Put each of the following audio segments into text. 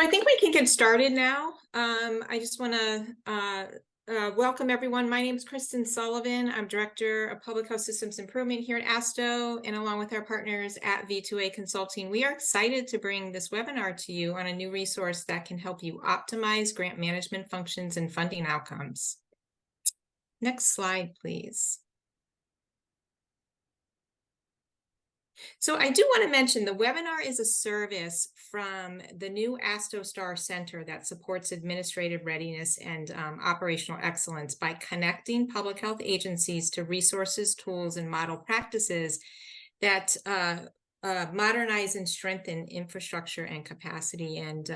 I think we can get started now. I just want to welcome everyone. My name is Kristen Sullivan. I'm Director of Public Health Systems Improvement here at ASTHO, and along with our partners at V2A Consulting, we are excited to bring this webinar to you on a new resource that can help you optimize grant management functions and funding outcomes. Next slide, please. So I do want to mention the webinar is a service from the new ASTHO Star Center that supports administrative readiness and operational excellence by connecting public health agencies to resources, tools, and model practices that modernize and strengthen infrastructure and capacity. And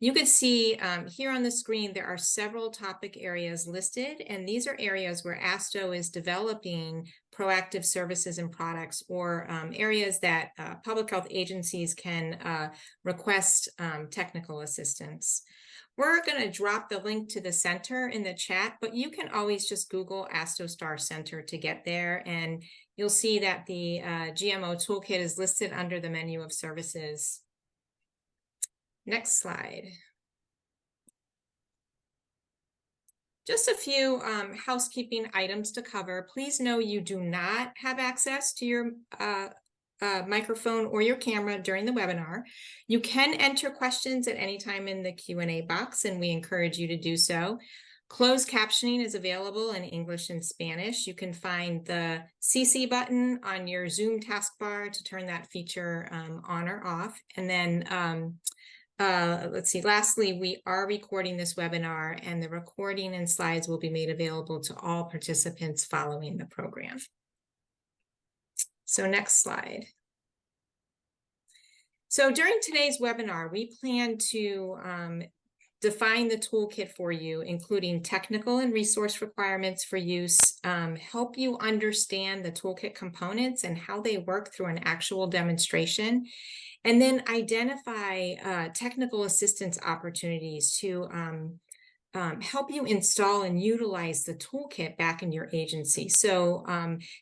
you can see here on the screen, there are several topic areas listed, and these are areas where ASTHO is developing proactive services and products, or areas that public health agencies can request technical assistance. We're going to drop the link to the center in the chat, but you can always just Google ASTHO Star Center to get there, and you'll see that the GMO Toolkit is listed under the menu of services. Next slide. Just a few housekeeping items to cover. Please know you do not have access to your microphone or your camera during the webinar. You can enter questions at any time in the Q&A box, and we encourage you to do so. Closed captioning is available in English and Spanish. You can find the CC button on your Zoom taskbar to turn that feature on or off. And then let's see, lastly, we are recording this webinar, and the recording and slides will be made available to all participants following the program. So next slide. So during today's webinar, we plan to define the toolkit for you, including technical and resource requirements for use, help you understand the toolkit components and how they work through an actual demonstration, and then identify technical assistance opportunities to help you install and utilize the toolkit back in your agency. So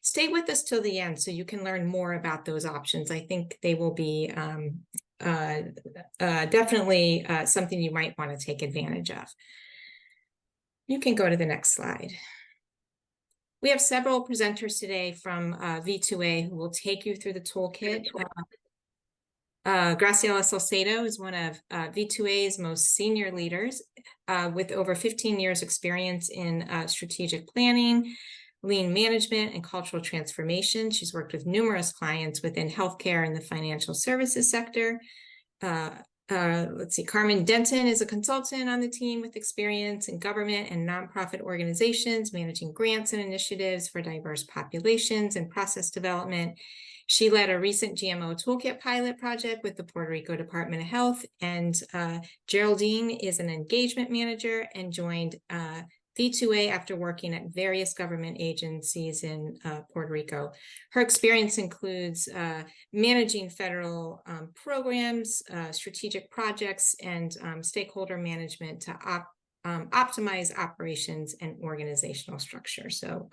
stay with us till the end so you can learn more about those options. I think they will be definitely something you might want to take advantage of. You can go to the next slide. We have several presenters today from V2A who will take you through the toolkit. Graciela Salcedo is one of V2A's most senior leaders with over 15 years experience in strategic planning, lean management, and cultural transformation. She's worked with numerous clients within healthcare and the financial services sector. Let's see, Carmen Denton is a consultant on the team with experience in government and nonprofit organizations, managing grants and initiatives for diverse populations and process development. She led a recent GMO Toolkit pilot project with the Puerto Rico Department of Health, and Geraldine is an engagement manager and joined V2A after working at various government agencies in Puerto Rico. Her experience includes managing federal programs, strategic projects, and stakeholder management to optimize operations and organizational structure. So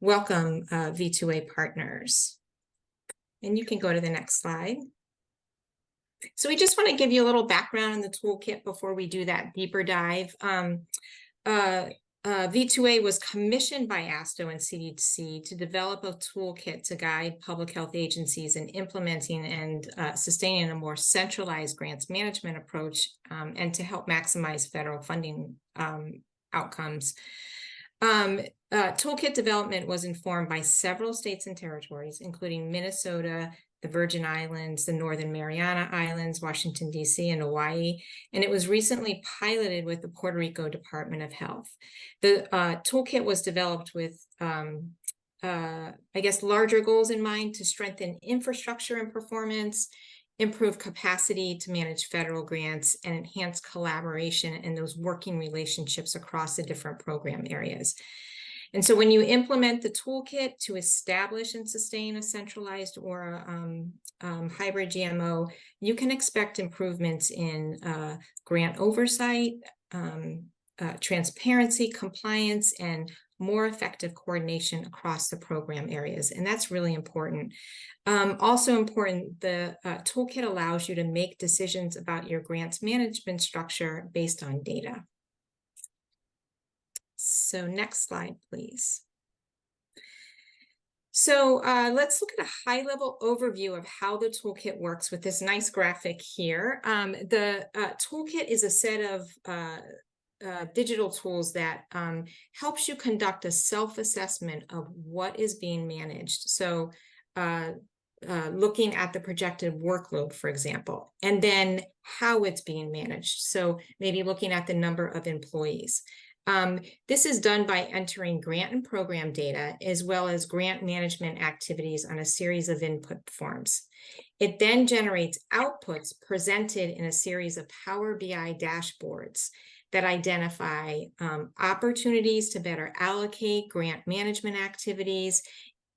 welcome, V2A partners. And you can go to the next slide. So we just want to give you a little background on the toolkit before we do that deeper dive. V2A was commissioned by ASTHO and CDC to develop a toolkit to guide public health agencies in implementing and sustaining a more centralized grants management approach, and to help maximize federal funding outcomes. Toolkit development was informed by several states and territories, including Minnesota, the Virgin Islands, the Northern Mariana Islands, Washington, D.C., and Hawaii, and it was recently piloted with the Puerto Rico Department of Health. The toolkit was developed with, I guess, larger goals in mind to strengthen infrastructure and performance, improve capacity to manage federal grants, and enhance collaboration and those working relationships across the different program areas. And so when you implement the toolkit to establish and sustain a centralized or a hybrid GMO, you can expect improvements in grant oversight, transparency, compliance, and more effective coordination across the program areas. And that's really important. Also important, the toolkit allows you to make decisions about your grants management structure based on data. So next slide, please. So let's look at a high-level overview of how the toolkit works with this nice graphic here. The toolkit is a set of digital tools that helps you conduct a self-assessment of what is being managed. So looking at the projected workload, for example, and then how it's being managed. So maybe looking at the number of employees. This is done by entering grant and program data, as well as grant management activities on a series of input forms. It then generates outputs presented in a series of Power BI dashboards that identify opportunities to better allocate grant management activities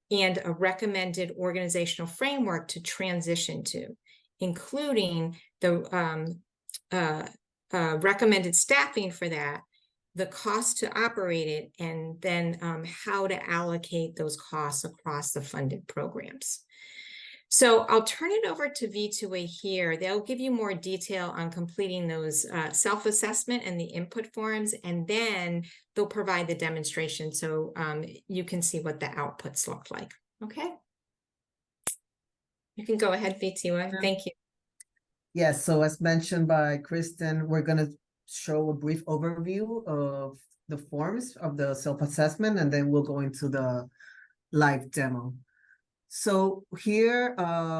and a recommended organizational framework to transition to, including the recommended staffing for that, the cost to operate it, and then how to allocate those costs across the funded programs. So I'll turn it over to V2A here. They'll give you more detail on completing those self-assessment and the input forms, and then they'll provide the demonstration so you can see what the outputs look like. Okay? You can go ahead, V2A. Thank you. Yes, so as mentioned by Kristen, we're going to show a brief overview of the forms of the self-assessment, and then we'll go into the live demo. So here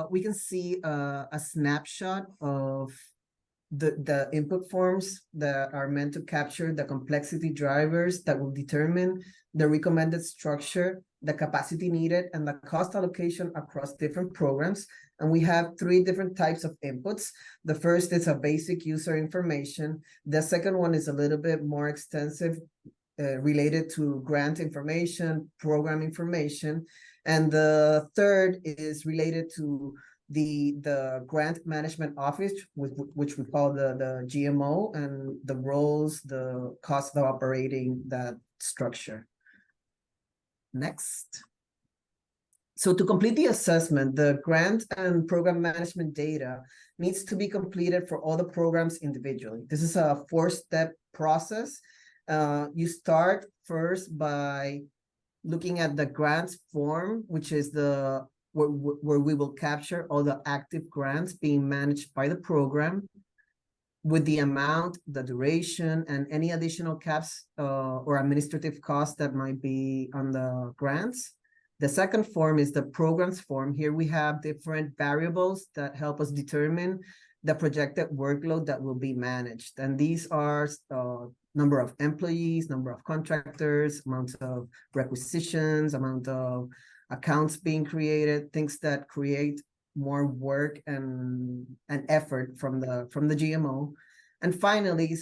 we can see a snapshot of the input forms that are meant to capture the complexity drivers that will determine the recommended structure, the capacity needed, and the cost allocation across different programs. And we have 3 different types of inputs. The first is a basic user information. The second one is a little bit more extensive, related to grant information, program information. And the third is related to the grant management office, which we call the GMO, and the roles, the cost of operating that structure. Next. So to complete the assessment, the grant and program management data needs to be completed for all the programs individually. This is a 4-step process. You start first by looking at the grants form, which is where we will capture all the active grants being managed by the program, with the amount, the duration, and any additional caps or administrative costs that might be on the grants. The second form is the programs form. Here we have different variables that help us determine the projected workload that will be managed. And these are number of employees, number of contractors, amount of requisitions, amount of accounts being created, things that create more work and effort from the GMO. And finally,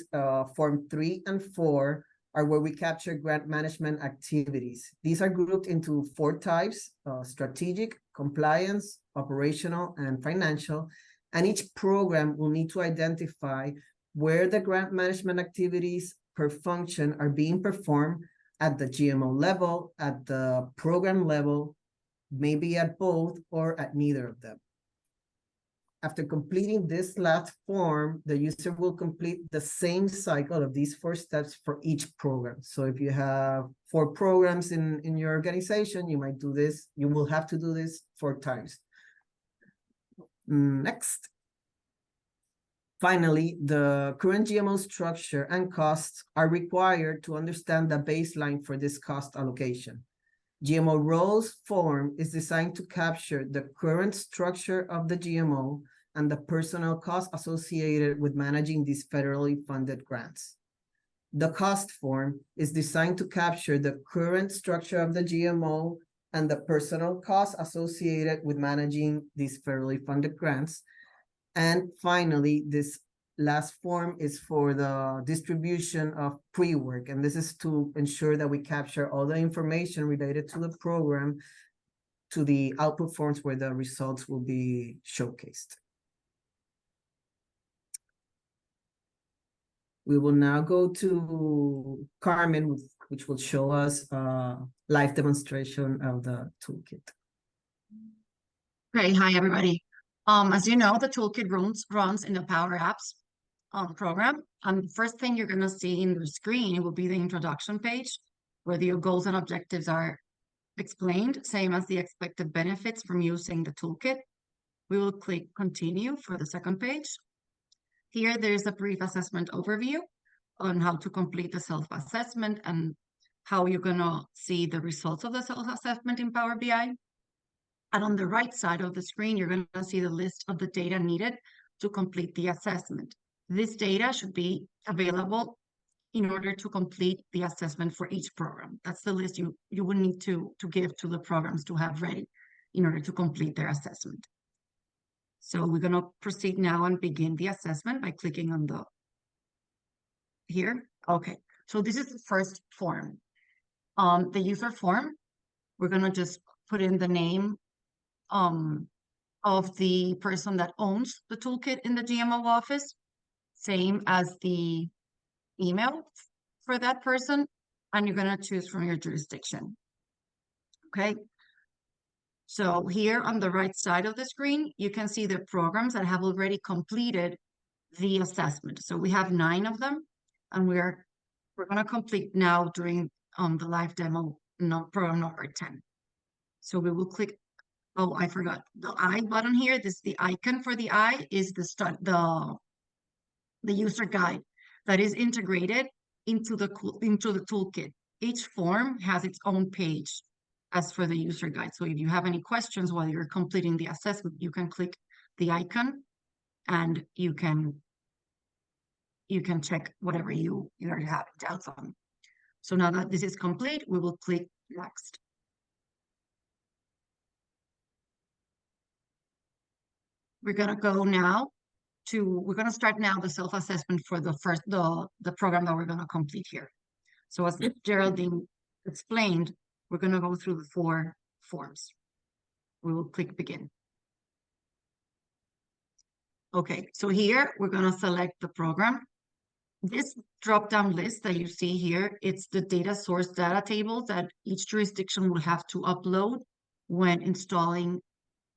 form 3 and 4 are where we capture grant management activities. These are grouped into 4 types: strategic, compliance, operational, and financial. And each program will need to identify where the grant management activities per function are being performed at the GMO level, at the program level, maybe at both or at neither of them. After completing this last form, the user will complete the same cycle of these 4 steps for each program. So if you have 4 programs in your organization, you might do this. You will have to do this 4 times. Next. Finally, the current GMO structure and costs are required to understand the baseline for this cost allocation. GMO roles form is designed to capture the current structure of the GMO and the personnel costs associated with managing these federally funded grants. The cost form is designed to capture the current structure of the GMO and the personnel costs associated with managing these federally funded grants. And finally, this last form is for the distribution of pre-work. And this is to ensure that we capture all the information related to the program to the output forms where the results will be showcased. We will now go to Carmen with which will show us a live demonstration of the toolkit. Great. Hi, everybody. As you know, the toolkit runs in the Power Apps program. The first thing you're going to see in the screen will be the introduction page, where your goals and objectives are explained, same as the expected benefits from using the toolkit. We will click continue for the second page. Here, there's a brief assessment overview on how to complete the self-assessment and how you're going to see the results of the self-assessment in Power BI. And on the right side of the screen, you're going to see the list of the data needed to complete the assessment. This data should be available in order to complete the assessment for each program. That's the list you would need to give to the programs to have ready in order to complete their assessment. So we're going to proceed now and begin the assessment by clicking on the here. Okay, so this is the first form. The user form, we're going to just put in the name of the person that owns the toolkit in the GMO office, same as the email for that person, and you're going to choose from your jurisdiction. Okay. So here on the right side of the screen, you can see the programs that have already completed the assessment. So we have 9 of them, and we're going to complete now during the live demo program number 10. So we will click. Oh, I forgot the I button here. This the icon for the I is the user guide that is integrated into the toolkit. Each form has its own page as for the user guide. So if you have any questions while you're completing the assessment, you can click the icon and you can check whatever you are having doubts on. So now that this is complete, we will click next. We're going to go now we're going to start now the self-assessment for the program that we're going to complete here. So as Geraldine explained, we're going to go through the 4 forms. We will click begin. Okay, so here we're going to select the program. This drop-down list that you see here, it's the data source data tables that each jurisdiction will have to upload when installing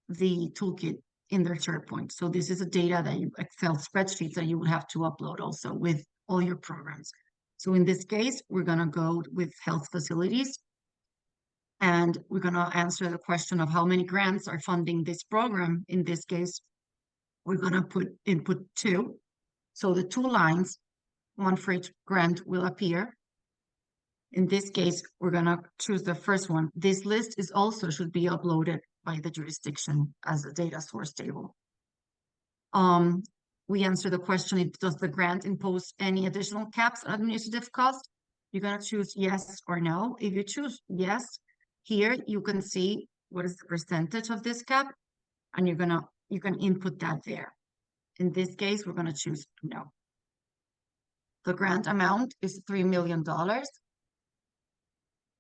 the toolkit in their SharePoint. So this is a data that Excel spreadsheets that you would have to upload also with all your programs. So in this case, we're going to go with health facilities, and we're going to answer the question of how many grants are funding this program. In this case, we're going to put input 2. So the 2 lines, one for each grant, will appear. In this case, we're going to choose the first one. This list should be uploaded by the jurisdiction as a data source table. We answer the question, does the grant impose any additional caps on administrative cost? You're going to choose yes or no. If you choose yes, here you can see what is the percentage of this cap, and you can input that there. In this case, we're going to choose no. The grant amount is $3 million.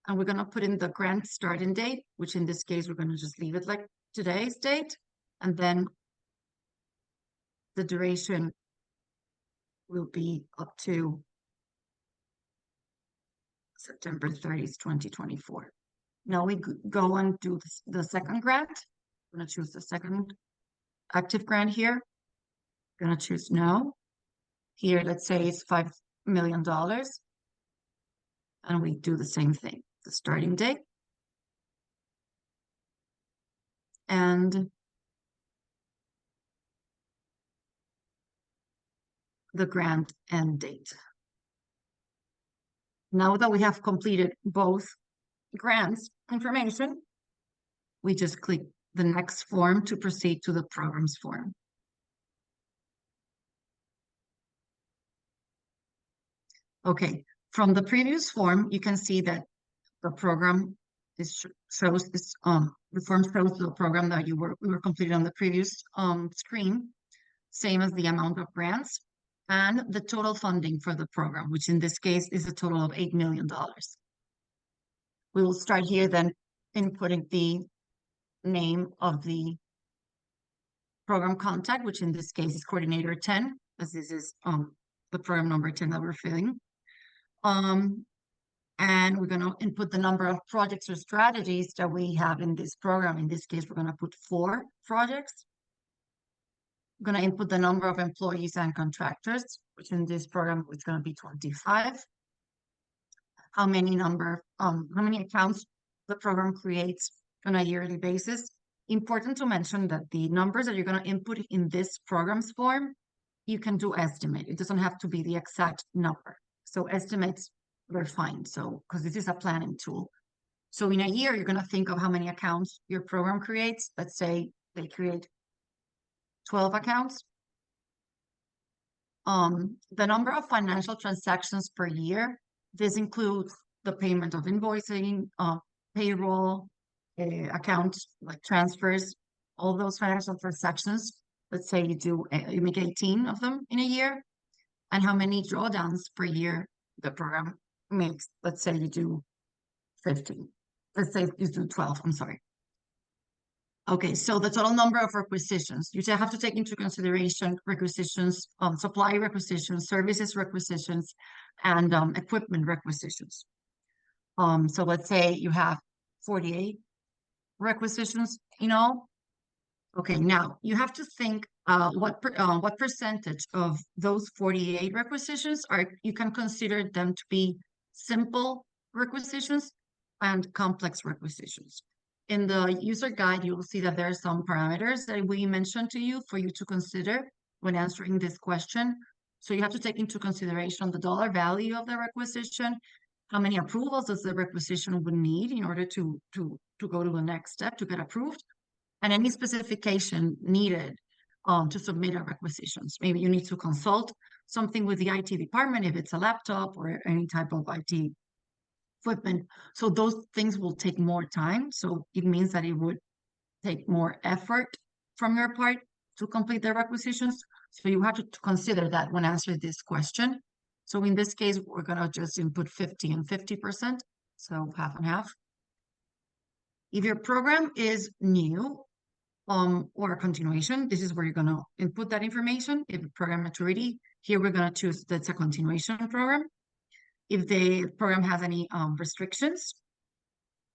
And we're going to put in the grant starting date, which in this case, we're going to just leave it like today's date. And then the duration will be up to September 30th, 2024. Now we go and do the second grant. I'm going to choose the second active grant here. I'm going to choose no. Here, let's say it's $5 million. And we do the same thing. The starting date and the grant end date. Now that we have completed both grants information, we just click the next form to proceed to the programs form. Okay, from the previous form, you can see that the program shows this the form shows the program that we were completing on the previous screen, same as the amount of grants and the total funding for the program, which in this case is a total of $8 million. We will start here then inputting the name of the program contact, which in this case is coordinator 10, as this is the program number 10 that we're filling. And we're going to input the number of projects or strategies that we have in this program. In this case, we're going to put 4 projects. We're going to input the number of employees and contractors, which in this program is going to be 25. How many accounts the program creates on a yearly basis. Important to mention that the numbers that you're going to input in this program's form, you can do estimate. It doesn't have to be the exact number. So estimates are fine. So, because this is a planning tool. So in a year, you're going to think of how many accounts your program creates. Let's say they create 12 accounts. The number of financial transactions per year, this includes the payment of invoicing, payroll, accounts like transfers, all those financial transactions. Let's say you make 18 of them in a year, and how many drawdowns per year the program makes. Let's say you do 15. Let's say you do 12, I'm sorry. Okay, so the total number of requisitions. You have to take into consideration requisitions, supply requisitions, services requisitions, and equipment requisitions. So let's say you have 48 requisitions in all. Okay, now you have to think what percentage of those 48 requisitions you can consider them to be simple requisitions and complex requisitions. In the user guide, you will see that there are some parameters that we mentioned to you for you to consider when answering this question. So you have to take into consideration the dollar value of the requisition, how many approvals does the requisition would need in order to go to the next step to get approved, and any specification needed to submit a requisitions. Maybe you need to consult something with the IT department if it's a laptop or any type of IT equipment. So those things will take more time. So it means that it would take more effort from your part to complete the requisitions. So you have to consider that when answering this question. So in this case, we're going to just input 50 and 50%, so half and half. If your program is new or a continuation, this is where you're going to input that information. If program maturity, here we're going to choose that's a continuation program. If the program has any restrictions,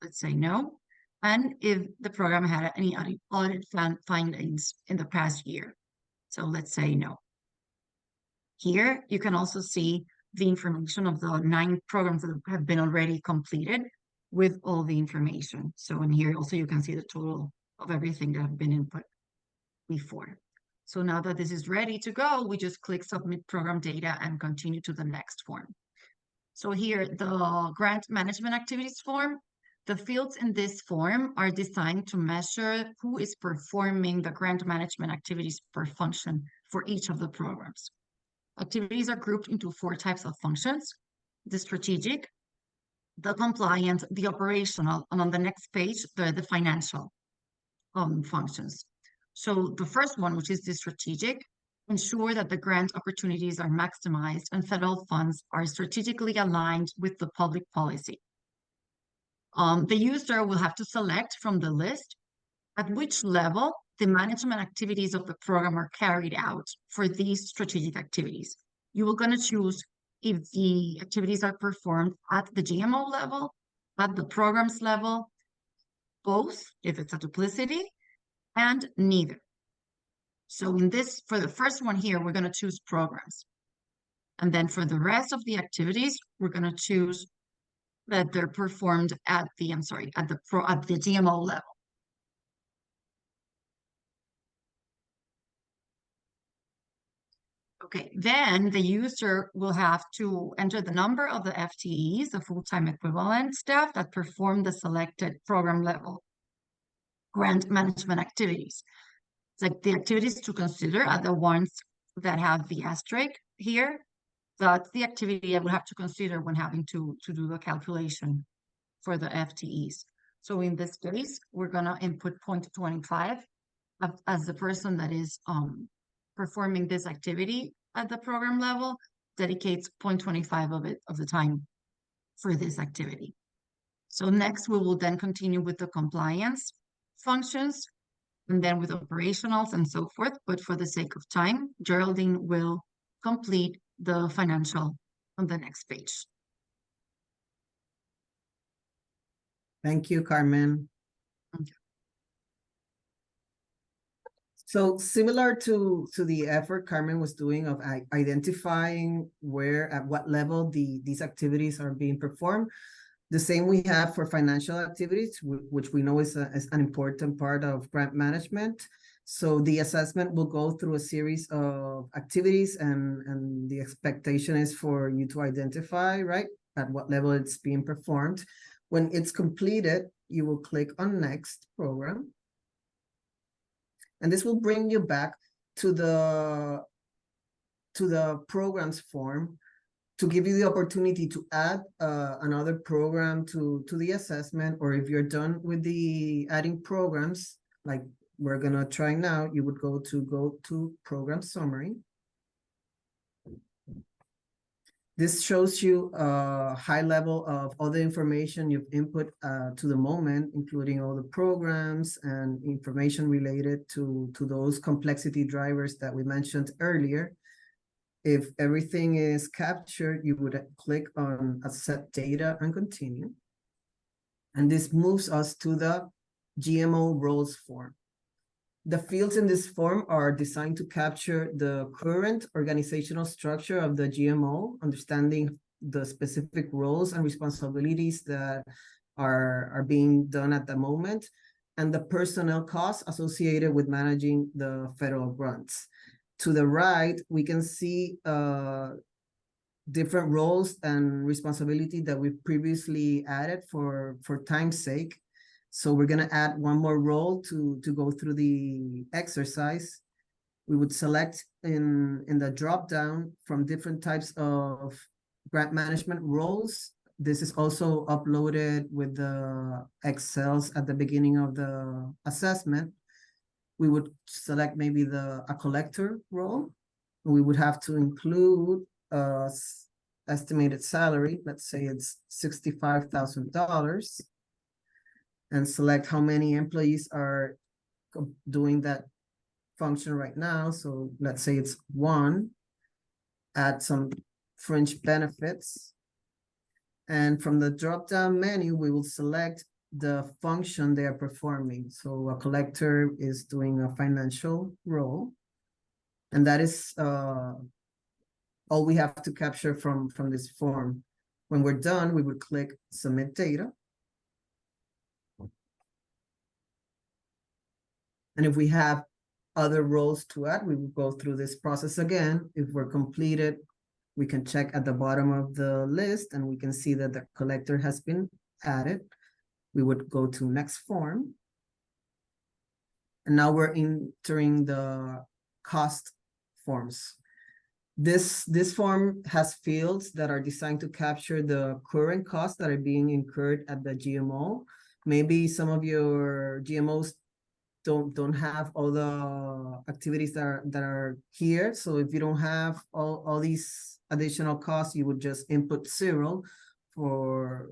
let's say no. And if the program had any audit findings in the past year, so let's say no. Here, you can also see the information of the 9 programs that have been already completed with all the information. So in here also you can see the total of everything that have been input before. So now that this is ready to go, we just click Submit Program Data and continue to the next form. So here, the Grant Management Activities form, the fields in this form are designed to measure who is performing the grant management activities per function for each of the programs. Activities are grouped into 4 types of functions: the strategic, the compliant, the operational, and on the next page, the financial functions. So the first one, which is the strategic, ensure that the grant opportunities are maximized and federal funds are strategically aligned with the public policy. The user will have to select from the list at which level the management activities of the program are carried out for these strategic activities. You are going to choose if the activities are performed at the GMO level, at the programs level, both, if it's a duplicity, and neither. So for the first one here, we're going to choose programs. And then for the rest of the activities, we're going to choose that they're performed at the GMO level. Okay, then the user will have to enter the number of the FTEs, the full-time equivalent staff that perform the selected program level grant management activities. It's like the activities to consider are the ones that have the asterisk here. That's the activity I would have to consider when having to do the calculation for the FTEs. So in this case, we're going to input 0.25 as the person that is performing this activity at the program level dedicates 0.25 of the time for this activity. So next, we will then continue with the compliance functions and then with operationals and so forth. But for the sake of time, Geraldine will complete the financial on the next page. Thank you, Carmen. Okay. So similar to the effort Carmen was doing of identifying where, at what level these activities are being performed, the same we have for financial activities, which we know is an important part of grant management. So the assessment will go through a series of activities, and the expectation is for you to identify, right, at what level it's being performed. When it's completed, you will click on Next Program. And this will bring you back to the programs form to give you the opportunity to add another program to the assessment, or if you're done with the adding programs, like we're gonna try now, you would go to Program Summary. This shows you a high level of all the information you've input to the moment, including all the programs and information related to those complexity drivers that we mentioned earlier. If everything is captured, you would click on Accept Data and Continue. And this moves us to the GMO roles form. The fields in this form are designed to capture the current organizational structure of the GMO, understanding the specific roles and responsibilities that are being done at the moment, and the personnel costs associated with managing the federal grants. To the right, we can see different roles and responsibility that we've previously added for time's sake. So we're gonna add one more role to go through the exercise. We would select in the drop-down from different types of grant management roles. This is also uploaded with the Excels at the beginning of the assessment. We would select maybe a collector role. We would have to include estimated salary. Let's say it's $65,000, and select how many employees are doing that function right now. So let's say it's 1. Add some fringe benefits. And from the drop-down menu, we will select the function they are performing. So a collector is doing a financial role. And that is all we have to capture from this form. When we're done, we would click Submit Data. And if we have other roles to add, we will go through this process again. If we're completed, we can check at the bottom of the list and we can see that the collector has been added. We would go to Next Form. And now we're entering the cost forms. This form has fields that are designed to capture the current costs that are being incurred at the GMO. Maybe some of your GMOs don't have all the activities that are here. So if you don't have all these additional costs, you would just input 0 for,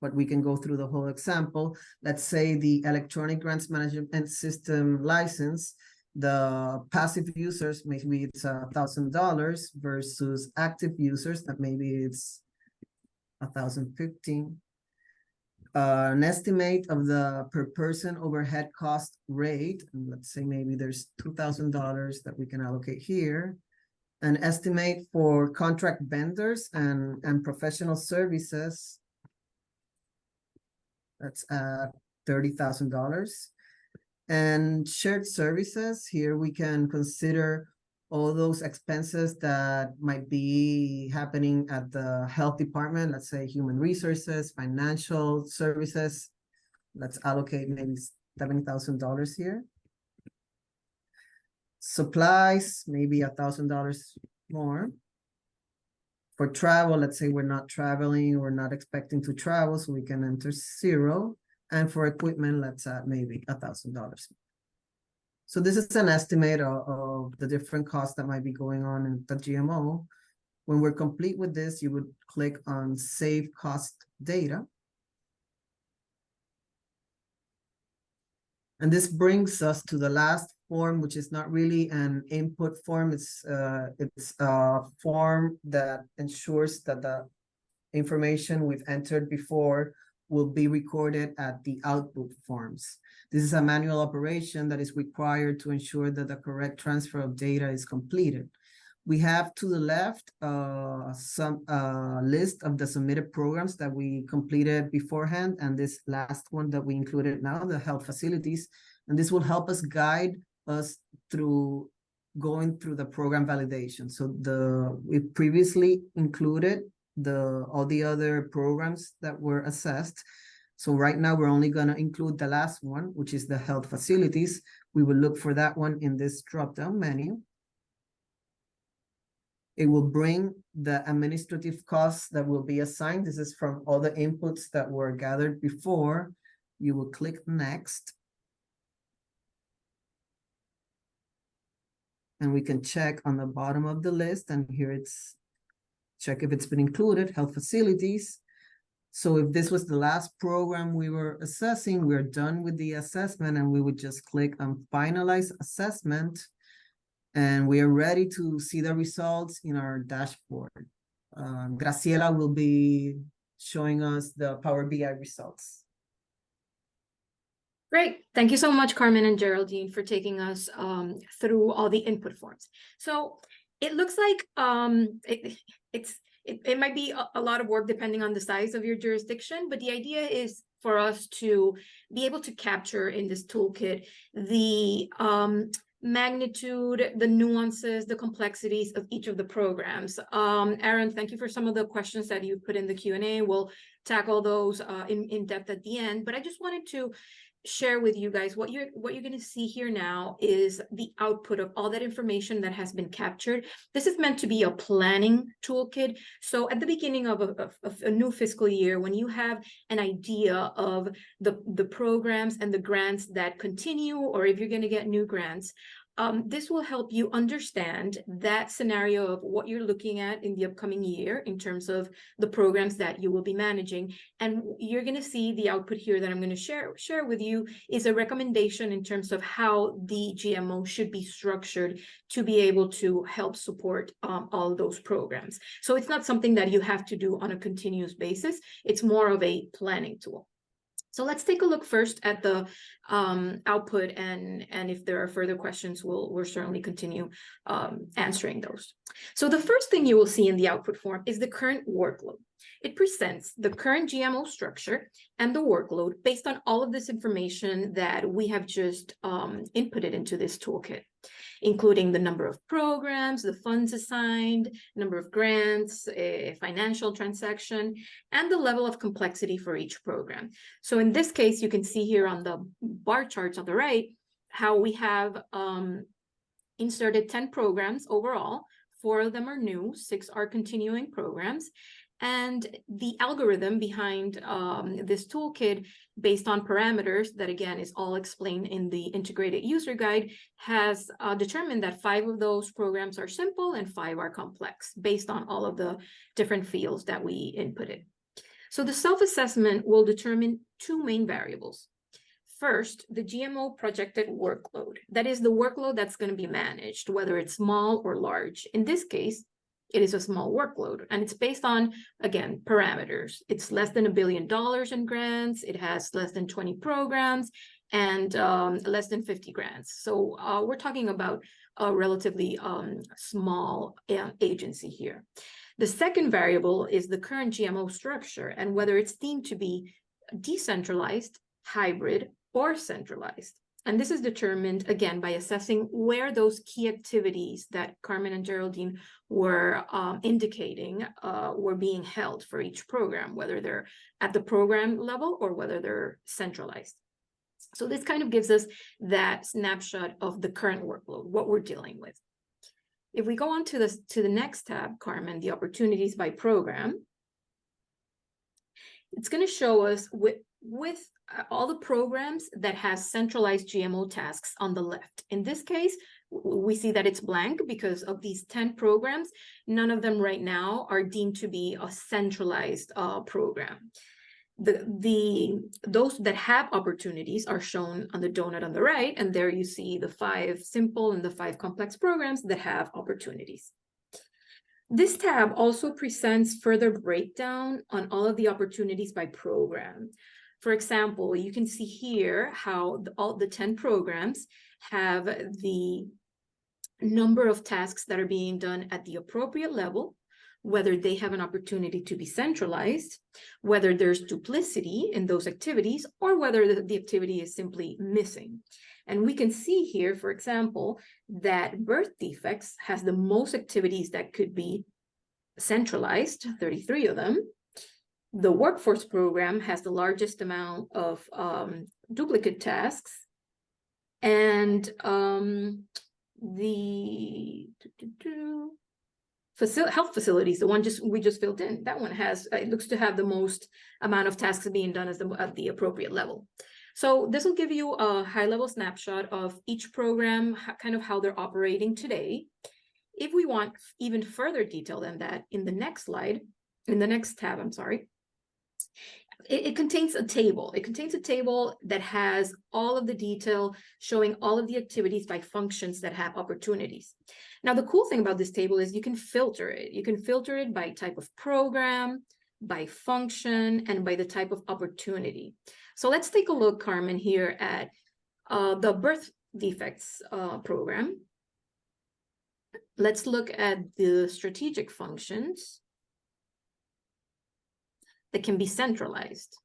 but we can go through the whole example. Let's say the electronic grants management system license, the passive users, maybe it's $1,000 versus active users that maybe it's $1,015. An estimate of the per person overhead cost rate, and let's say maybe there's $2,000 that we can allocate here. An estimate for contract vendors and professional services, that's $30,000. And shared services, here we can consider all those expenses that might be happening at the health department, let's say human resources, financial services. Let's allocate maybe $70,000 here. Supplies, maybe $1,000 more. For travel, let's say we're not traveling, we're not expecting to travel, so we can enter 0. And for equipment, let's add maybe $1,000. So this is an estimate of the different costs that might be going on in the GMO. When we're complete with this, you would click on Save Cost Data. And this brings us to the last form, which is not really an input form. It's a form that ensures that the information we've entered before will be recorded at the output forms. This is a manual operation that is required to ensure that the correct transfer of data is completed. We have to the left some list of the submitted programs that we completed beforehand, and this last one that we included now, the health facilities, and this will help us guide us through going through the program validation. So we previously included all the other programs that were assessed. So right now we're only going to include the last one, which is the health facilities. We will look for that one in this drop-down menu. It will bring the administrative costs that will be assigned. This is from all the inputs that were gathered before. You will click next. And we can check on the bottom of the list, and here it's check if it's been included, health facilities. So if this was the last program we were assessing, we're done with the assessment, and we would just click on finalize assessment. And we are ready to see the results in our dashboard. Graciela will be showing us the Power BI results. Great. Thank you so much, Carmen and Geraldine, for taking us through all the input forms. So it looks like it might be a lot of work depending on the size of your jurisdiction, but the idea is for us to be able to capture in this toolkit the magnitude, the nuances, the complexities of each of the programs. Aaron, thank you for some of the questions that you put in the Q&A. We'll tackle those in depth at the end, but I just wanted to share with you guys what you're going to see here now is the output of all that information that has been captured. This is meant to be a planning toolkit. So at the beginning of a new fiscal year, when you have an idea of the programs and the grants that continue, or if you're going to get new grants, this will help you understand that scenario of what you're looking at in the upcoming year in terms of the programs that you will be managing. And you're going to see the output here that I'm going to share with you is a recommendation in terms of how the GMO should be structured to be able to help support all those programs. So it's not something that you have to do on a continuous basis. It's more of a planning tool. So let's take a look first at the output, and if there are further questions, we'll certainly continue answering those. So the first thing you will see in the output form is the current workload. It presents the current GMO structure and the workload based on all of this information that we have just inputted into this toolkit, including the number of programs, the funds assigned, number of grants, a financial transaction, and the level of complexity for each program. So in this case, you can see here on the bar charts on the right, how we have inserted 10 programs overall. 4 of them are new, 6 are continuing programs. And the algorithm behind this toolkit, based on parameters that, again, is all explained in the integrated user guide, has determined that 5 of those programs are simple and 5 are complex, based on all of the different fields that we inputted. So the self-assessment will determine 2 main variables. First, the GMO projected workload. That is the workload that's going to be managed, whether it's small or large. In this case, it is a small workload, and it's based on, again, parameters. It's less than $1 billion in grants. It has less than 20 programs and less than 50 grants. So we're talking about a relatively small agency here. The second variable is the current GMO structure and whether it's deemed to be decentralized, hybrid, or centralized. And this is determined, again, by assessing where those key activities that Carmen and Geraldine were indicating were being held for each program, whether they're at the program level or whether they're centralized. So this kind of gives us that snapshot of the current workload, what we're dealing with. If we go on to the next tab, Carmen, the opportunities by program, it's going to show us with all the programs that has centralized GMO tasks on the left. In this case, we see that it's blank because of these 10 programs. None of them right now are deemed to be a centralized program. Those that have opportunities are shown on the donut on the right, and there you see the 5 simple and the 5 complex programs that have opportunities. This tab also presents further breakdown on all of the opportunities by program. For example, you can see here how all the 10 programs have the number of tasks that are being done at the appropriate level, whether they have an opportunity to be centralized, whether there's duplicity in those activities, or whether the activity is simply missing. And we can see here, for example, that birth defects has the most activities that could be centralized, 33 of them. The workforce program has the largest amount of duplicate tasks. And the health facilities, the one we just filled in, that one has, it looks to have the most amount of tasks being done at the appropriate level. So this will give you a high-level snapshot of each program, kind of how they're operating today. If we want even further detail than that, in the next slide, in the next tab, I'm sorry, it contains a table. It contains a table that has all of the detail showing all of the activities by functions that have opportunities. Now, the cool thing about this table is you can filter it. You can filter it by type of program, by function, and by the type of opportunity. So let's take a look, Carmen, here at the birth defects program. Let's look at the strategic functions that can be centralized.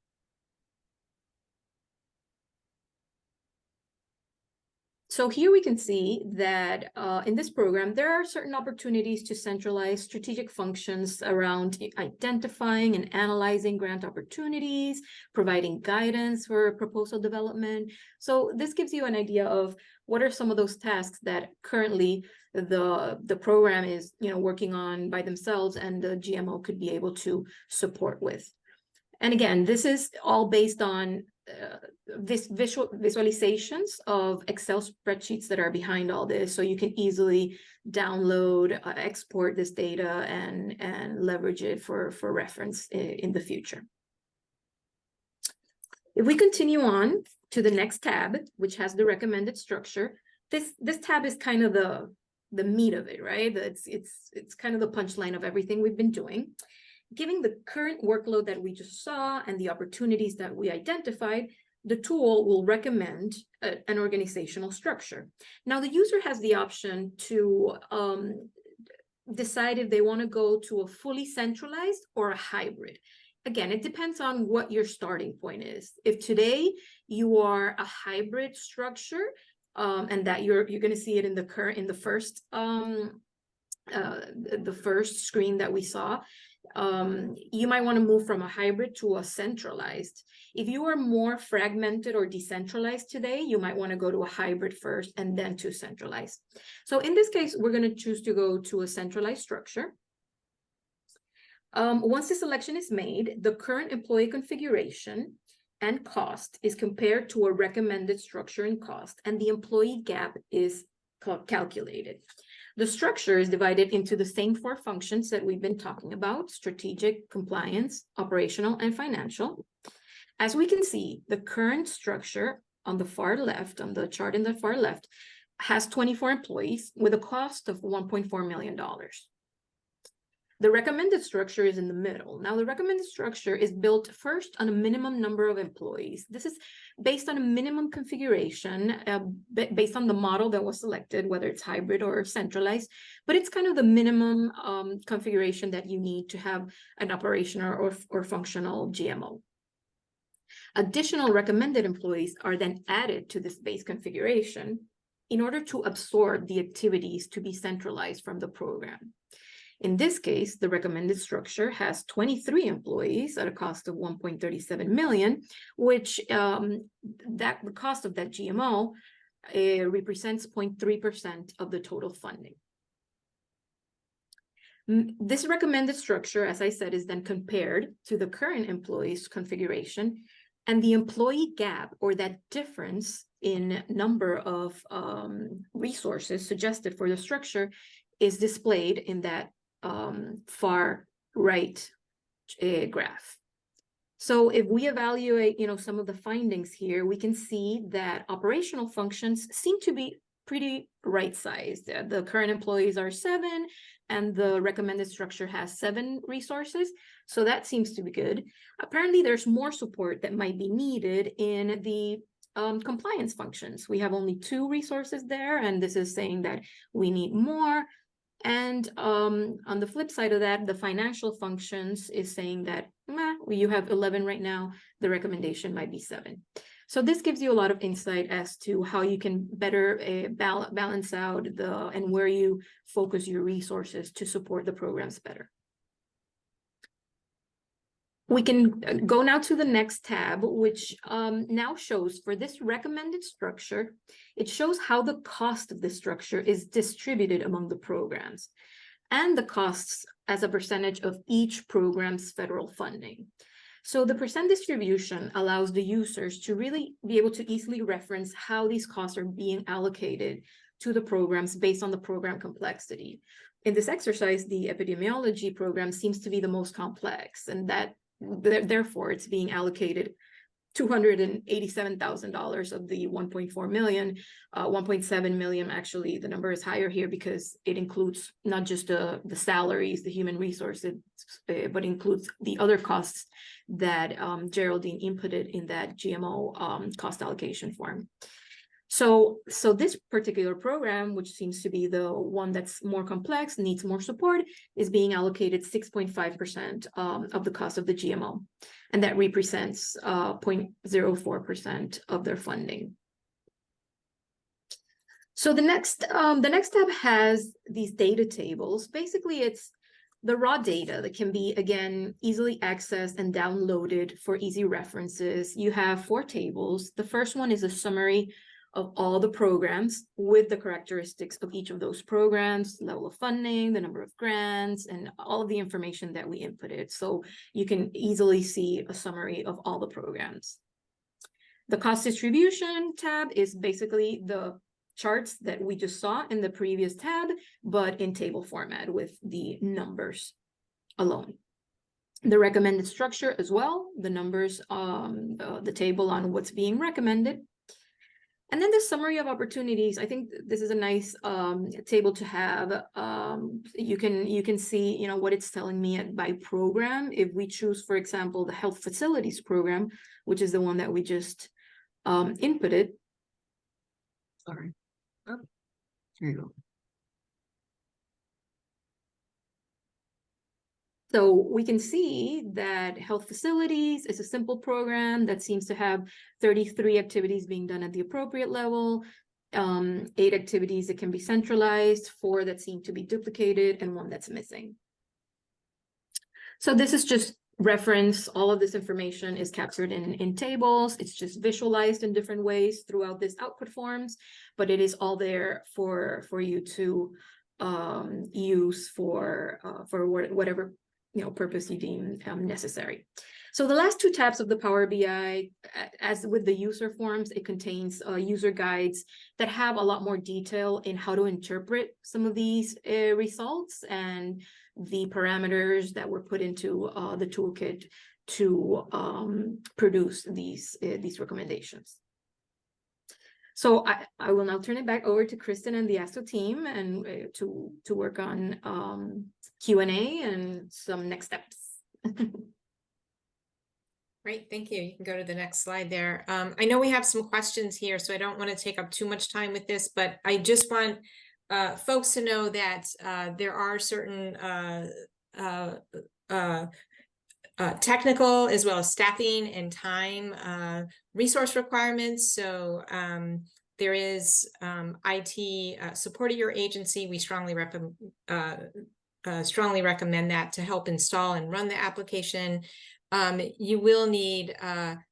So here we can see that in this program, there are certain opportunities to centralize strategic functions around identifying and analyzing grant opportunities, providing guidance for proposal development. So this gives you an idea of what are some of those tasks that currently the program is working on by themselves, and the GMO could be able to support with. And again, this is all based on this visualizations of Excel spreadsheets that are behind all this, so you can easily download, export this data and leverage it for reference in the future. If we continue on to the next tab, which has the recommended structure, this tab is kind of the meat of it, right? It's kind of the punchline of everything we've been doing. Given the current workload that we just saw and the opportunities that we identified, the tool will recommend an organizational structure. Now, the user has the option to decide if they want to go to a fully centralized or a hybrid. Again, it depends on what your starting point is. If today you are a hybrid structure, and that you're going to see it in the first screen that we saw, you might want to move from a hybrid to a centralized. If you are more fragmented or decentralized today, you might want to go to a hybrid first and then to centralized. So in this case, we're going to choose to go to a centralized structure. Once the selection is made, the current employee configuration and cost is compared to a recommended structure and cost, and the employee gap is calculated. The structure is divided into the same 4 functions that we've been talking about: strategic, compliance, operational, and financial. As we can see, the current structure on the far left, on the chart in the far left, has 24 employees with a cost of $1.4 million. The recommended structure is in the middle. Now, the recommended structure is built first on a minimum number of employees. This is based on a minimum configuration, based on the model that was selected, whether it's hybrid or centralized, but it's kind of the minimum configuration that you need to have an operational or functional GMO. Additional recommended employees are then added to this base configuration in order to absorb the activities to be centralized from the program. In this case, the recommended structure has 23 employees at a cost of $1.37 million, which the cost of that GMO represents 0.3% of the total funding. This recommended structure, as I said, is then compared to the current employees configuration, and the employee gap, or that difference in number of resources suggested for the structure, is displayed in that far right graph. So if we evaluate, some of the findings here, we can see that operational functions seem to be pretty right-sized. The current employees are 7, and the recommended structure has 7 resources. So that seems to be good. Apparently, there's more support that might be needed in the compliance functions. We have only 2 resources there, and this is saying that we need more. And on the flip side of that, the financial functions is saying that you have 11 right now, the recommendation might be 7. So this gives you a lot of insight as to how you can better balance out and where you focus your resources to support the programs better. We can go now to the next tab, which now shows for this recommended structure, it shows how the cost of the structure is distributed among the programs and the costs as a percentage of each program's federal funding. So the percent distribution allows the users to really be able to easily reference how these costs are being allocated to the programs based on the program complexity. In this exercise, the epidemiology program seems to be the most complex, and that therefore it's being allocated $287,000 of the 1.4 million, 1.7 million. Actually, the number is higher here because it includes not just the salaries, the human resources, but includes the other costs that Geraldine inputted in that GMO cost allocation form. So this particular program, which seems to be the one that's more complex, needs more support, is being allocated 6.5% of the cost of the GMO. And that represents 0.04% of their funding. So the next tab has these data tables. Basically, it's the raw data that can be, again, easily accessed and downloaded for easy references. You have 4 tables. The first one is a summary of all the programs with the characteristics of each of those programs, level of funding, the number of grants, and all of the information that we inputted. So you can easily see a summary of all the programs. The cost distribution tab is basically the charts that we just saw in the previous tab, but in table format with the numbers alone. The recommended structure as well, the numbers, the table on what's being recommended. And then the summary of opportunities. I think this is a nice table to have. You can see, what it's telling me by program. If we choose, for example, the health facilities program, which is the one that we just inputted. Sorry. Oh, here you go. So we can see that health facilities is a simple program that seems to have 33 activities being done at the appropriate level, 8 activities that can be centralized, 4 that seem to be duplicated, and 1 that's missing. So this is just reference. All of this information is captured in tables. It's just visualized in different ways throughout this output forms, but it is all there for you to use for whatever purpose you deem necessary. So the last 2 tabs of the Power BI, as with the user forms, it contains user guides that have a lot more detail in how to interpret some of these results and the parameters that were put into the toolkit to produce these recommendations. So I will now turn it back over to Kristen and the ASTHO team and to work on Q&A and some next steps. Great, thank you. You can go to the next slide there. I know we have some questions here, so I don't want to take up too much time with this, but I just want folks to know that there are certain technical as well as staffing and time resource requirements. So there is IT support at your agency. We strongly recommend that to help install and run the application. You will need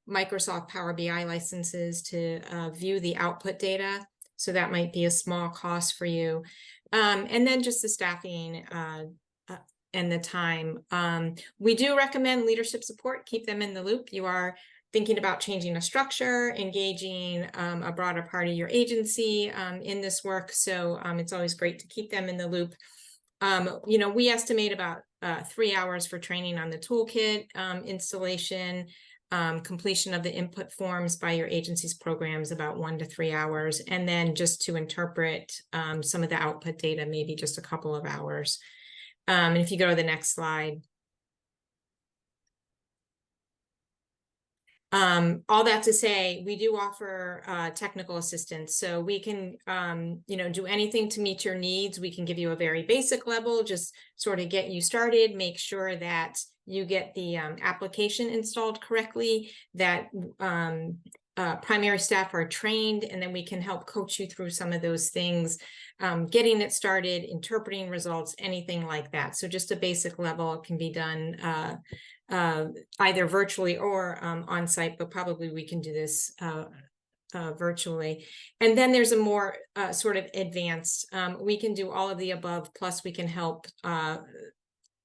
Microsoft Power BI licenses to view the output data. So that might be a small cost for you. And then just the staffing and the time. We do recommend leadership support. Keep them in the loop. You are thinking about changing a structure, engaging a broader part of your agency in this work. So it's always great to keep them in the loop. We estimate about 3 hours for training on the toolkit installation, completion of the input forms by your agency's programs, about 1 to 3 hours. And then just to interpret some of the output data, maybe just a couple of hours. And if you go to the next slide. All that to say, we do offer technical assistance, so we can, do anything to meet your needs. We can give you a very basic level, just sort of get you started, make sure that you get the application installed correctly, that primary staff are trained, and then we can help coach you through some of those things, getting it started, interpreting results, anything like that. So just a basic level can be done either virtually or on site, but probably we can do this virtually. And then there's a more sort of advanced, we can do all of the above, plus we can help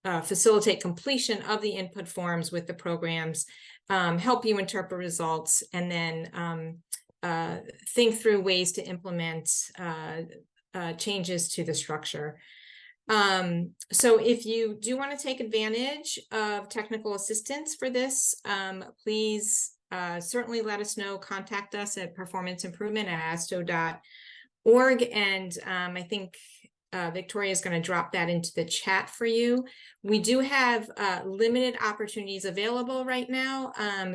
facilitate completion of the input forms with the programs, help you interpret results, and then think through ways to implement changes to the structure. So if you do want to take advantage of technical assistance for this, please certainly let us know. Contact us at performanceimprovement@astho.org. And I think Victoria is going to drop that into the chat for you. We do have limited opportunities available right now.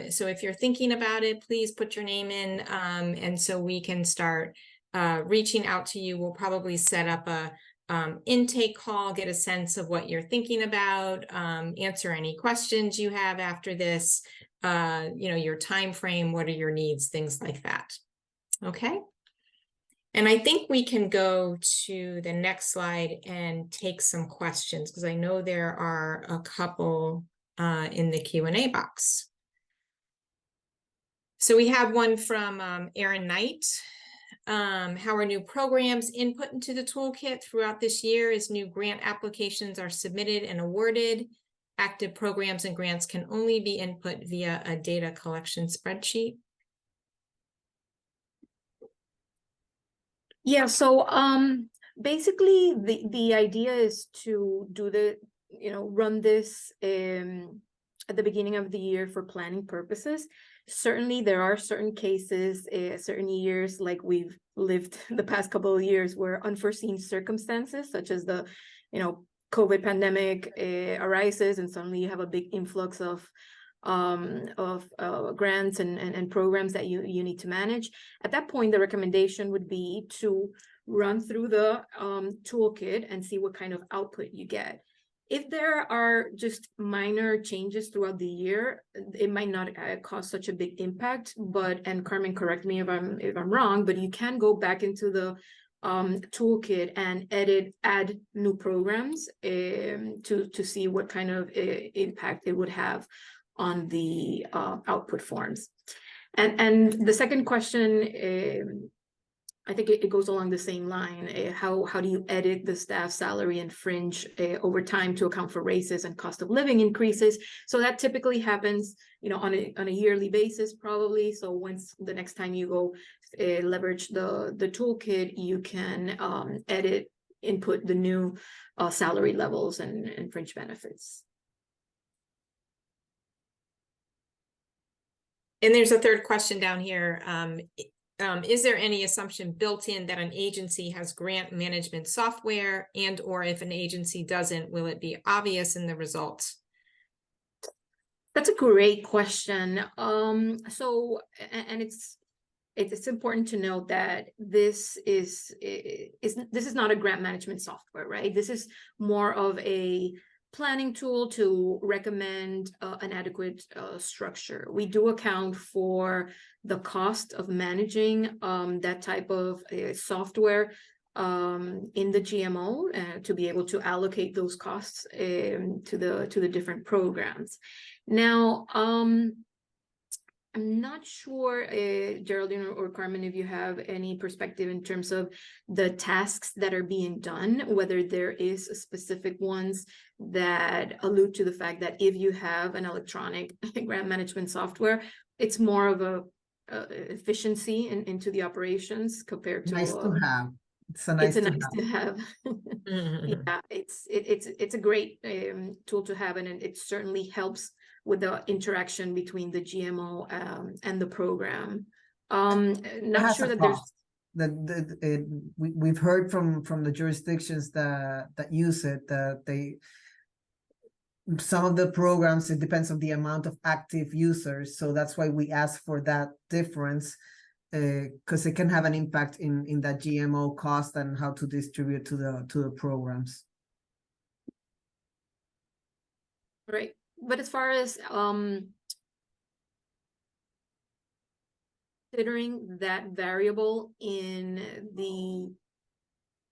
So if you're thinking about it, please put your name in, and so we can start reaching out to you. We'll probably set up a intake call, get a sense of what you're thinking about, answer any questions you have after this, your time frame, what are your needs, things like that. Okay. And I think we can go to the next slide and take some questions, because I know there are a couple in the Q&A box. So we have one from Aaron Knight. How are new programs input into the toolkit throughout this year as new grant applications are submitted and awarded? Active programs and grants can only be input via a data collection spreadsheet. Yeah, so basically the idea is to do run this at the beginning of the year for planning purposes. Certainly there are certain cases, certain years, like we've lived the past couple of years, where unforeseen circumstances such as the COVID pandemic arises, and suddenly you have a big influx of grants and programs that you need to manage. At that point, the recommendation would be to run through the toolkit and see what kind of output you get. If there are just minor changes throughout the year, it might not cause such a big impact. And Carmen, correct me if I'm wrong, but you can go back into the toolkit and add new programs to see what kind of impact it would have on the output forms. And the second question, I think it goes along the same line. How do you edit the staff salary and fringe over time to account for raises and cost of living increases? So that typically happens, on a yearly basis, probably. So once the next time you go leverage the toolkit, you can input the new salary levels and fringe benefits. And there's a third question down here. Is there any assumption built in that an agency has grant management software, and or if an agency doesn't, will it be obvious in the results? That's a great question. So it's important to note that this is not a grant management software, right? This is more of a planning tool to recommend an adequate structure. We do account for the cost of managing that type of software in the GMO to be able to allocate those costs to the different programs. Now, I'm not sure, Geraldine or Carmen, if you have any perspective in terms of the tasks that are being done, whether there is specific ones that allude to the fact that if you have an electronic grant management software, it's more of a efficiency into the operations compared to nice to have. It's a nice to have. Yeah, it's a great tool to have, and it certainly helps with the interaction between the GMO and the program. Not sure that there's we've heard from the jurisdictions that use it, that some of the programs, it depends on the amount of active users. So that's why we ask for that difference, because it can have an impact in that GMO cost and how to distribute to the programs. Right. But as far as considering that variable in the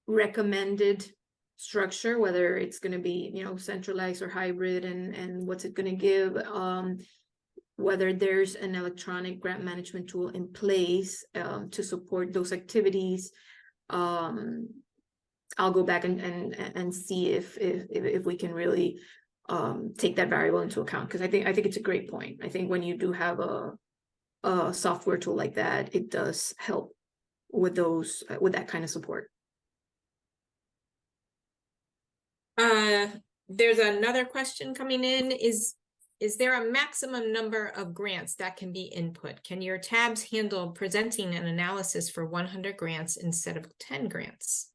recommended structure, whether it's going to be, you know, centralized or hybrid, and what's it going to give, whether there's an electronic grant management tool in place to support those activities, I'll go back and see if we can really take that variable into account, because I think it's a great point. I think when you do have a software tool like that, it does help with those with that kind of support. There's another question coming in. Is there a maximum number of grants that can be input? Can your tabs handle presenting an analysis for 100 grants instead of 10 grants?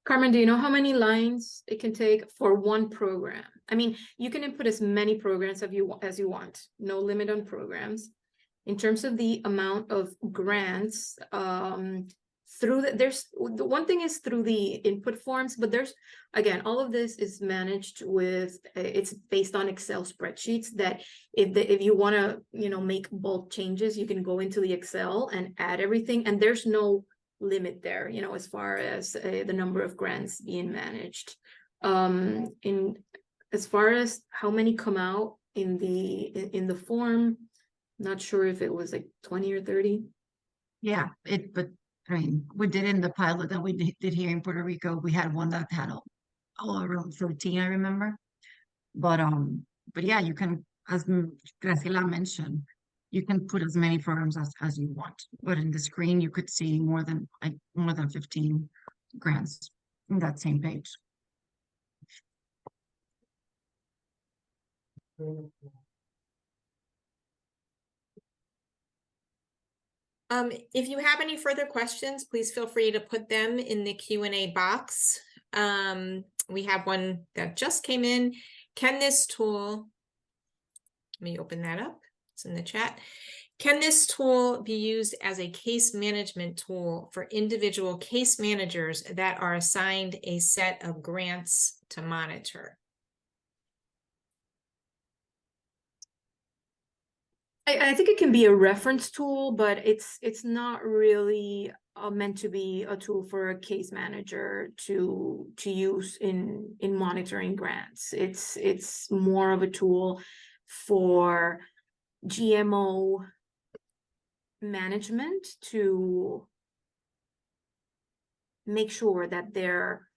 Carmen, do you know how many lines it can take for one program? I mean, you can input as many programs as you want, no limit on programs. In terms of the amount of grants, there's the one thing is through the input forms, but there's, again, all of this is managed with, it's based on Excel spreadsheets that if you want to, you know, make bulk changes, you can go into the Excel and add everything, and there's no limit there, you know, as far as the number of grants being managed. As far as how many come out in the form, not sure if it was like 20 or 30. Yeah, but I mean, we did in the pilot that we did here in Puerto Rico. We had one that had all around 13, I remember. But yeah, you can, as Graciela mentioned, you can put as many programs as you want. But in the screen, you could see more than 15 grants in that same page. If you have any further questions, please feel free to put them in the Q&A box. We have one that just came in. Can this tool, let me open that up, it's in the chat. Can this tool be used as a case management tool for individual case managers that are assigned a set of grants to monitor? I think it can be a reference tool, but it's not really meant to be a tool for a case manager to use in monitoring grants. It's more of a tool for GMO management to make sure that their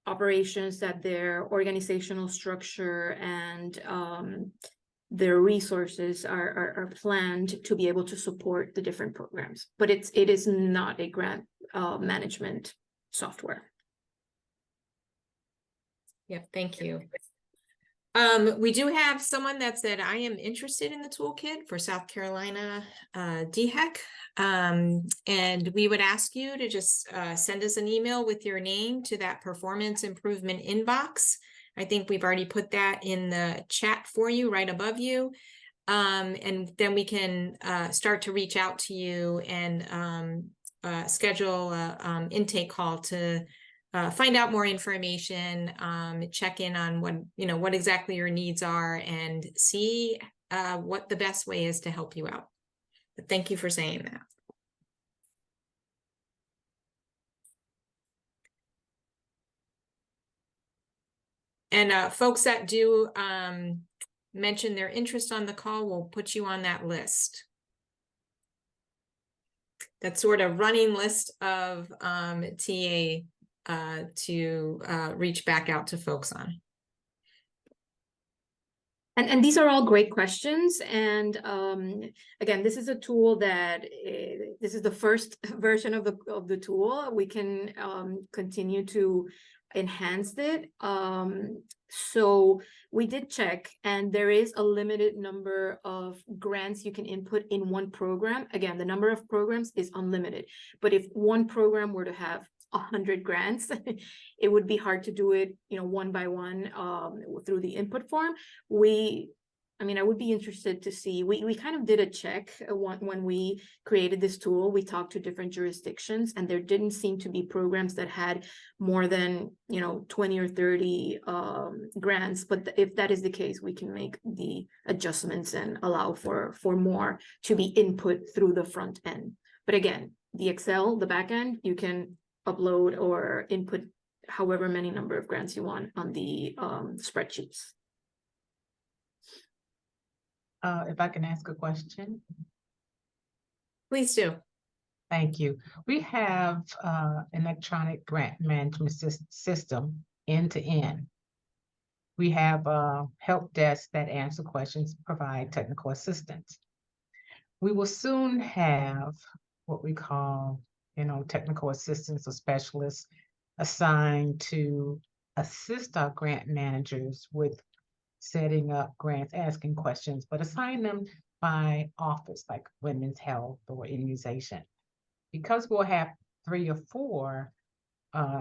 operations, that their organizational structure, and their resources are planned to be able to support the different programs, but it is not a grant management software. Yeah, thank you. We do have someone that said, I am interested in the toolkit for South Carolina DHEC. And we would ask you to just send us an email with your name to that performance improvement inbox. I think we've already put that in the chat for you right above you. And then we can start to reach out to you and schedule an intake call to find out more information, check in on what exactly your needs are, and see what the best way is to help you out. But thank you for saying that. And folks that do mention their interest on the call, we'll put you on that list. That sort of running list of TA to reach back out to folks on. And these are all great questions. And again, this is a tool that this is the first version of the tool. We can continue to enhanced it. So we did check, and there is a limited number of grants you can input in one program. Again, the number of programs is unlimited, but if one program were to have 100 grants, it would be hard to do it, one by one, through the input form. I would be interested to see, we kind of did a check when we created this tool. We talked to different jurisdictions, and there didn't seem to be programs that had more than, 20 or 30 grants. But if that is the case, we can make the adjustments and allow for more to be input through the front end. But again, the Excel, the back end, you can upload or input however many number of grants you want on the spreadsheets. If I can ask a question. Please do. Thank you. We have an electronic grant management system end to end. We have a help desk that answer questions, provide technical assistance. We will soon have what we call, technical assistants or specialists assigned to assist our grant managers with setting up grants, asking questions, but assign them by office, like women's health or immunization. Because we'll have 3 or 4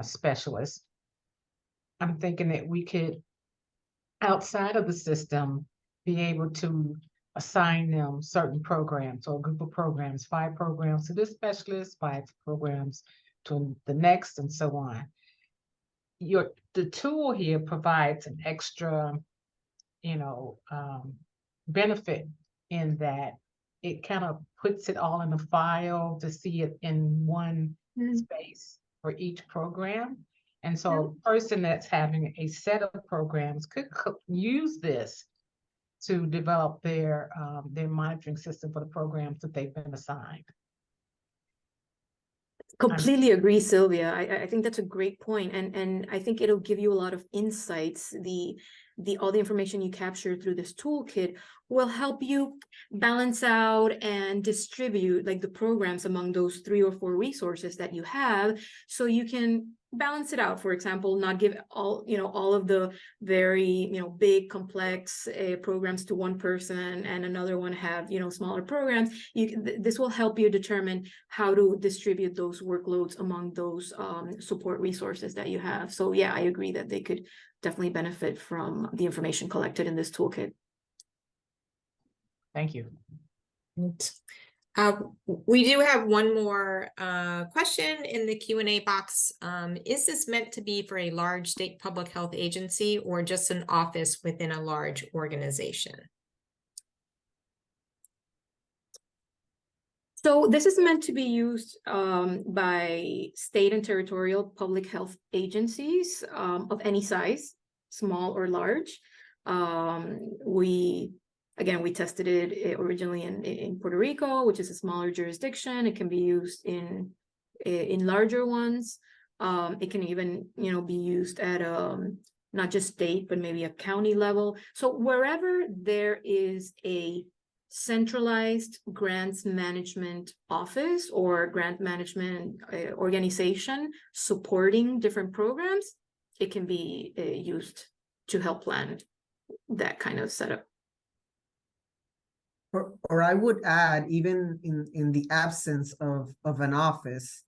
specialists, I'm thinking that we could, outside of the system, be able to assign them certain programs or a group of programs, 5 programs to this specialist, 5 programs to the next, and so on. The tool here provides an extra benefit in that it kind of puts it all in a file to see it in one space for each program. And so a person that's having a set of programs could use this to develop their monitoring system for the programs that they've been assigned. Completely agree, Sylvia. I think that's a great point, and I think it'll give you a lot of insights. All the information you capture through this toolkit will help you balance out and distribute like the programs among those 3 or 4 resources that you have, so you can balance it out. For example, not give all of the very big complex programs to one person, and another one have smaller programs. This will help you determine how to distribute those workloads among those support resources that you have. So yeah, I agree that they could definitely benefit from the information collected in this toolkit. Thank you. We do have one more question in the Q&A box. Is this meant to be for a large state public health agency or just an office within a large organization? So this is meant to be used by state and territorial public health agencies of any size, small or large. We tested it originally in Puerto Rico, which is a smaller jurisdiction. It can be used in larger ones. It can even be used at not just state, but maybe a county level. So wherever there is a centralized grants management office or grant management organization supporting different programs, it can be used to help plan that kind of setup. Or I would add, even in the absence of an office,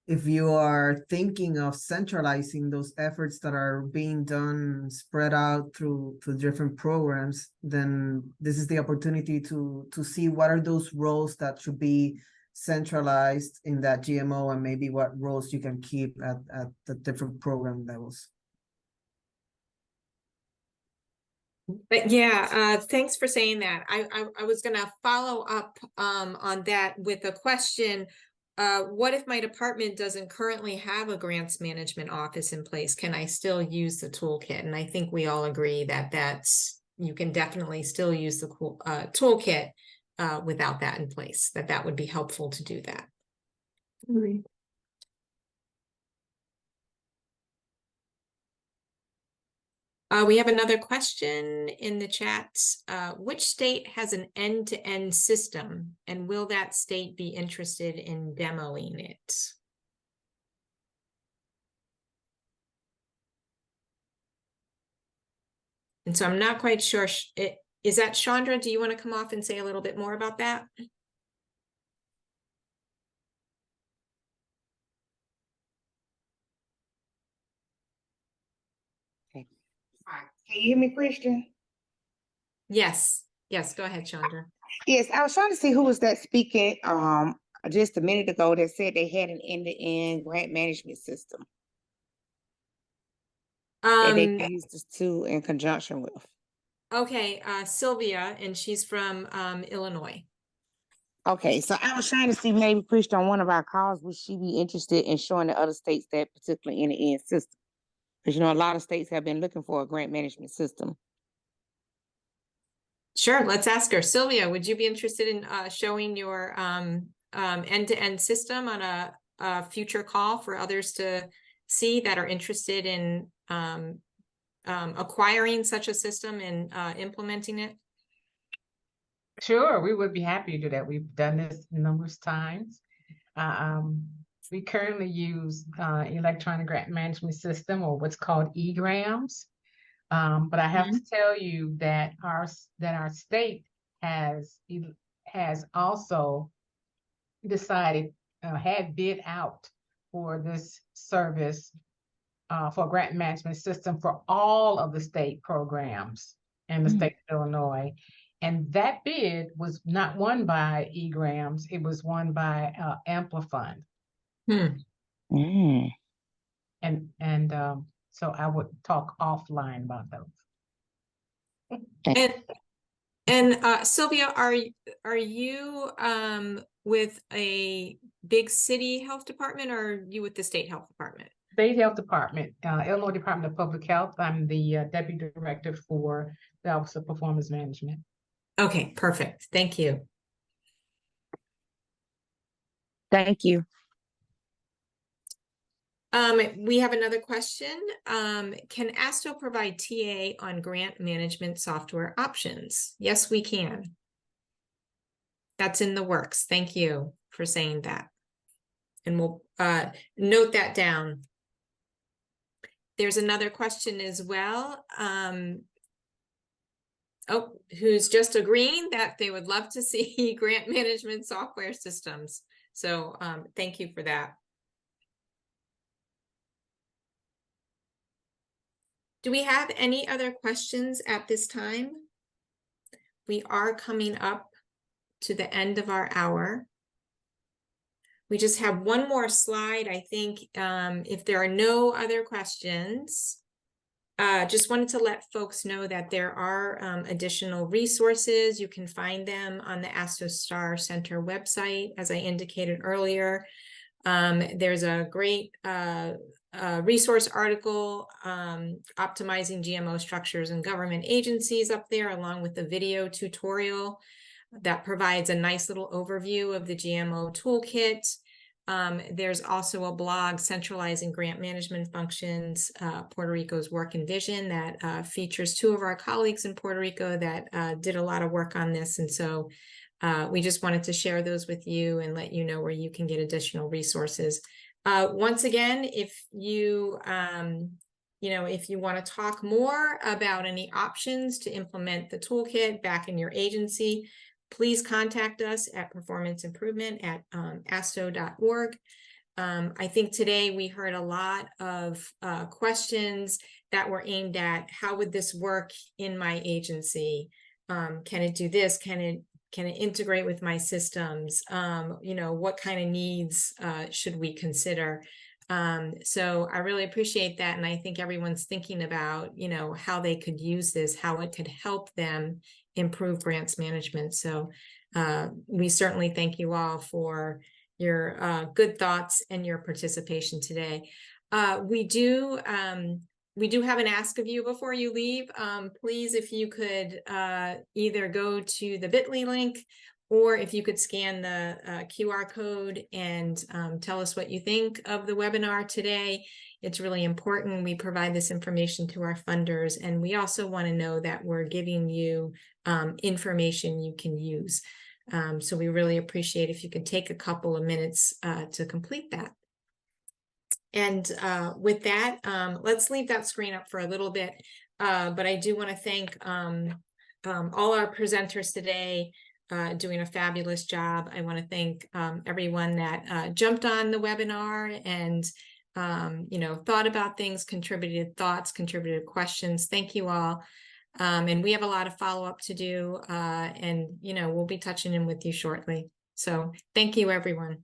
if you are thinking of centralizing those efforts that are being done, spread out through different programs, then this is the opportunity to see what are those roles that should be centralized in that GMO, and maybe what roles you can keep at the different program levels. But yeah, thanks for saying that. I was gonna follow up on that with a question. What if my department doesn't currently have a grants management office in place? Can I still use the toolkit? And I think we all agree that you can definitely still use the toolkit without that in place, that would be helpful to do that. Agree. We have another question in the chat. Which state has an end-to-end system, and will that state be interested in demoing it? And so I'm not quite sure, is that Chandra? Do you want to come off and say a little bit more about that? Can you hear me, Christian? Yes, yes, go ahead, Chandra. Yes, I was trying to see who was that speaking just a minute ago that said they had an end-to-end grant management system that they can use this tool in conjunction with. Okay, Sylvia, and she's from Illinois. Okay, so I was trying to see maybe Christian on one of our calls, would she be interested in showing the other states that particular end-to-end system? Because you know, a lot of states have been looking for a grant management system. Sure, let's ask her. Sylvia, would you be interested in showing your end-to-end system on a future call for others to see that are interested in acquiring such a system and implementing it? Sure, we would be happy to do that. We've done this numerous times. We currently use electronic grant management system, or what's called eGrams. But I have to tell you that our state has also decided, had bid out for this service for a grant management system for all of the state programs in the state of Illinois. And that bid was not won by eGrams, it was won by Amplifund. Mm. And so I would talk offline about those. And Sylvia, are you with a big city health department, or are you with the state health department? State Health Department, Illinois Department of Public Health. I'm the Deputy Director for the Office of Performance Management. Okay, perfect. Thank you. Thank you. We have another question. Can ASTHO provide TA on grant management software options? Yes, we can. That's in the works. Thank you for saying that. And we'll note that down. There's another question as well. Who's just agreeing that they would love to see grant management software systems. So thank you for that. Do we have any other questions at this time? We are coming up to the end of our hour. We just have one more slide. I think if there are no other questions, just wanted to let folks know that there are additional resources. You can find them on the ASTHO Star Center website, as I indicated earlier. There's a great resource article, optimizing GMO structures and government agencies up there, along with the video tutorial that provides a nice little overview of the GMO toolkit. There's also a blog, Centralizing Grant Management Functions, Puerto Rico's Work and Vision, that features two of our colleagues in Puerto Rico that did a lot of work on this. And so we just wanted to share those with you and let you know where you can get additional resources. Once again, if you if you want to talk more about any options to implement the toolkit back in your agency, please contact us at performanceimprovement@astho.org. I think today we heard a lot of questions that were aimed at how would this work in my agency? Can it do this? Can it integrate with my systems? What kind of needs should we consider? So I really appreciate that. And I think everyone's thinking about, how they could use this, how it could help them improve grants management. So we certainly thank you all for your good thoughts and your participation today. We do have an ask of you before you leave. Please, if you could either go to the bit.ly link, or if you could scan the QR code and tell us what you think of the webinar today. It's really important. We provide this information to our funders, and we also want to know that we're giving you information you can use. So we really appreciate if you could take a couple of minutes to complete that. And with that, let's leave that screen up for a little bit. But I do want to thank all our presenters today, doing a fabulous job. I want to thank everyone that jumped on the webinar and thought about things, contributed thoughts, contributed questions. Thank you all. And we have a lot of follow-up to do, and we'll be touching in with you shortly. So thank you, everyone.